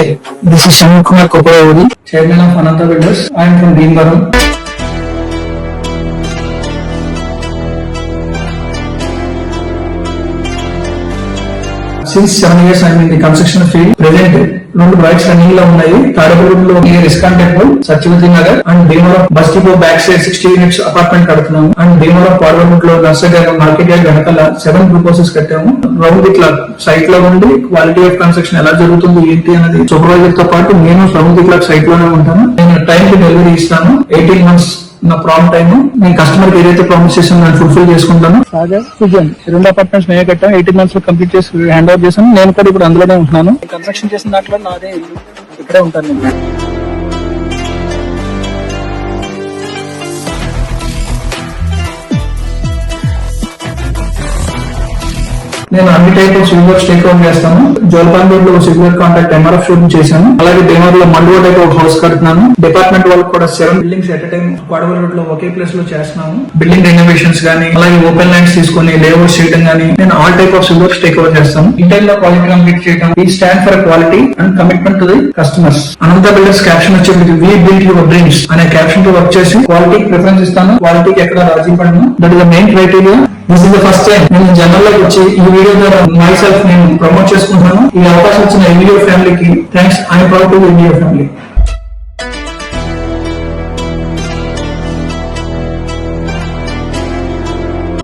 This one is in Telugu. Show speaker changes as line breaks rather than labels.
Hi, this is Shamil Kumar Koparavudi, Chairman of Ananta Builders. I am from Bhimavaram. Since 7 years I am in the construction field. Present, రెండు బ్రైట్స్ రన్నింగ్ లో ఉన్నాయి. తాడేపల్లిలో ISKCON temple, Satyavathi Nagar and Bhimavaram bus depot back side 60 units apartment కడుతున్నాము. అండ్ భీమవరం పార్లమెంట్ లో నర్సరీ మార్కెట్ యార్డ్ వెనకాల 7 గ్రూపౌసెస్ కట్టాము. రౌండ్ ఇట్లా సైట్ లో ఉండి క్వాలిటీ ఆఫ్ కన్స్ట్రక్షన్ ఎలా జరుగుతుంది ఏంటి అనేది సూపర్వైజర్ తో పాటు నేను రౌండ్ ఇట్లా సైట్ లోనే ఉంటాను. నేను టైం కి డెలివరీ ఇస్తాను. 18 months నా ప్రామ్ టైమ్. నేను కస్టమర్ కి ఏదైతే ప్రామిస్ చేసాను నేను ఫుల్ఫిల్ చేసుకుంటాను. రెండు అపార్ట్మెంట్స్ మేమే కట్టాము. 18 months లో కంప్లీట్ చేసి హ్యాండ్ ఓవర్ చేశాను. నేను కూడా ఇప్పుడు అందులోనే ఉంటున్నాను. కన్స్ట్రక్షన్ చేసిన దాంట్లో నాదే ఇల్లు, ఇక్కడే ఉంటాను నేను. నేను అన్ని type of civil works take over చేస్తాను. జోల్పాన్ రోడ్ లో civil work contract MRF shooting చేశాను. అలాగే భీమవరం లో మండవ టైప్ ఆఫ్ హౌస్ కడుతున్నాను. డిపార్ట్మెంట్ వాళ్ళకి కూడా 7 బిల్డింగ్స్ ఎట్ టైం కోడవల్ రోడ్ లో ఒకే ప్లేస్ లో చేస్తున్నాము. బిల్డింగ్ రెనోవేషన్స్ గానీ, అలాగే ఓపెన్ ల్యాండ్స్ తీసుకుని లేఅవుట్ చేయడం గానీ, నేను all type of civil works take over చేస్తాను. ఇంటర్ లో క్వాలిటీ కంప్లీట్ చేయడం. We stand for quality and commitment to the customers. Anantha builders caption వచ్చేది వీ బిల్డ్ యువర్ డ్రీమ్స్ అనే క్యాప్షన్ తో వర్క్ చేసి క్వాలిటీకి ప్రిఫరెన్స్ ఇస్తాను. క్వాలిటీకి ఎక్కడ రాజీ పడను. That is the main criteria. This is the first time నేను జనరల్ లోకి వచ్చి ఈ వీడియో ద్వారా మై సెల్ఫ్ నేను ప్రమోట్ చేసుకుంటున్నాను. ఈ అవకాశం ఇచ్చిన ఎంబీఓ ఫ్యామిలీకి thanks. I'm proud to MBO family.